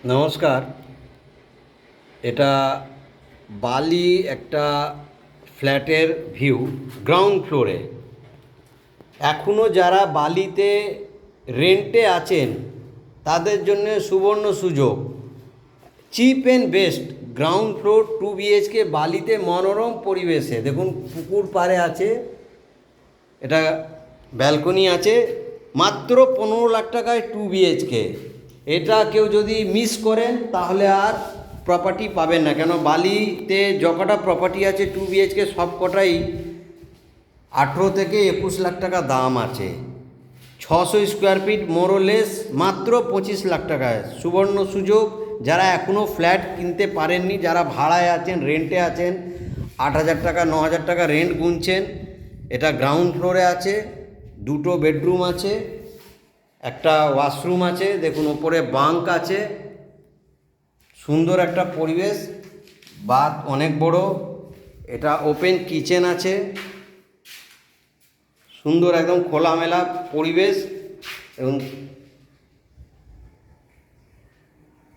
নমস্কার। এটা বালি একটা ফ্ল্যাটের ভিউ, গ্রাউন্ড ফ্লোরে। এখনও যারা বালিতে রেন্টে আছেন তাদের জন্য সুবর্ণ সুযোগ। Chip and best ground floor 2 BHK বালিতে মনোরম পরিবেশে। দেখুন পুকুর পাড়ে আছে, এটা ব্যালকনি আছে, মাত্র 15 লাখ টাকায় 2 বিএইচকে। এটা কেউ যদি মিস করেন তাহলে আর প্রপার্টি পাবেন না, কেন বালিতে যকটা প্রপার্টি আছে 2 বিএইচকে সব কটাই 18 থেকে 21 লাখ টাকা দাম আছে। 600 স্কোয়ার ফিট মোরলেস মাত্র 25 লাখ টাকায়। সুবর্ণ সুযোগ, যারা এখনও ফ্ল্যাট কিনতে পারেননি, যারা ভাড়ায় আছেন, রেন্টে আছেন, 8,000 টাকা 9,000 টাকা রেন্ট গুনছেন। এটা গ্রাউন্ড ফ্লোরে আছে, 2টো বেডরুম আছে, একটা ওয়াশরুম আছে, দেখুন ওপরে বাঙ্ক আছে, সুন্দর একটা পরিবেশ, বাথ অনেক বড়, এটা ওপেন কিচেন আছে, সুন্দর একদম খোলামেলা পরিবেশ। এবং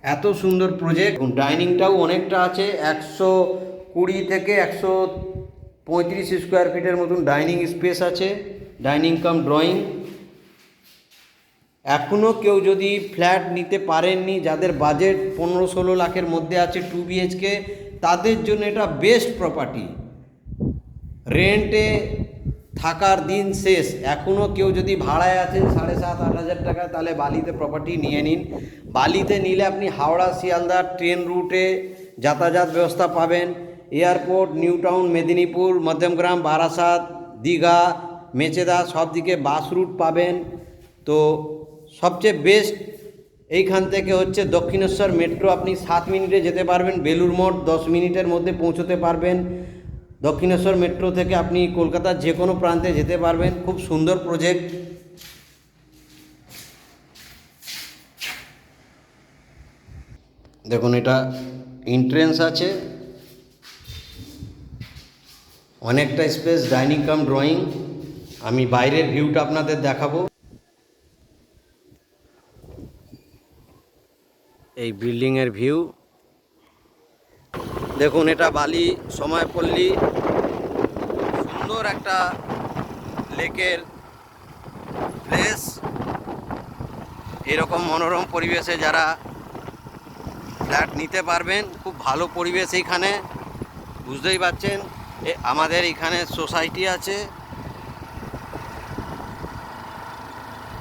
এত সুন্দর প্রজেক্ট। ডাইনিংটাও অনেকটা আছে, 120 থেকে 135 স্কোয়ার ফিটের মতন ডাইনিং স্পেস আছে, ডাইনিং কাম ড্রয়িং। এখনও কেউ যদি ফ্ল্যাট নিতে পারেননি, যাদের বাজেট 15-16 লাখের মধ্যে আছে 2 বিএইচকে, তাদের জন্য এটা বেস্ট প্রপার্টি। রেন্টে থাকার দিন শেষ। এখনও কেউ যদি ভাড়ায় আছেন 7,500-8,000 টাকা, তাহলে বালিতে প্রপার্টি নিয়ে নিন। বালিতে নিলে আপনি হাওড়া শিয়ালদা ট্রেন রুটে যাতায়াত ব্যবস্থা পাবেন। Airport, new town, Medinipur, Madhyamgram, Barasat, Digha, Mecheda সব দিকে বাস রুট পাবেন। তো সবচেয়ে বেস্ট এইখান থেকে হচ্ছে দক্ষিণেশ্বর মেট্রো, আপনি 7 মিনিটে যেতে পারবেন। বেলুড় মঠ 10 মিনিটের মধ্যে পৌঁছতে পারবেন। দক্ষিণেশ্বর মেট্রো থেকে আপনি কলকাতার যে কোনো প্রান্তে যেতে পারবেন। খুব সুন্দর প্রজেক্ট। দেখুন এটা এন্ট্রেন্স আছে, অনেকটা স্পেস, ডাইনিং কাম ড্রয়িং। আমি বাইরের ভিউটা আপনাদের দেখাবো। এই বিল্ডিংয়ের ভিউ দেখুন, এটা বালি সময়পল্লী, সুন্দর একটা লেকের প্লেস। এরকম মনোরম পরিবেশে যারা ফ্ল্যাট নিতে পারবেন, খুব ভালো পরিবেশ এইখানে। বুঝতেই পারছেন আমাদের এখানে সোসাইটি আছে,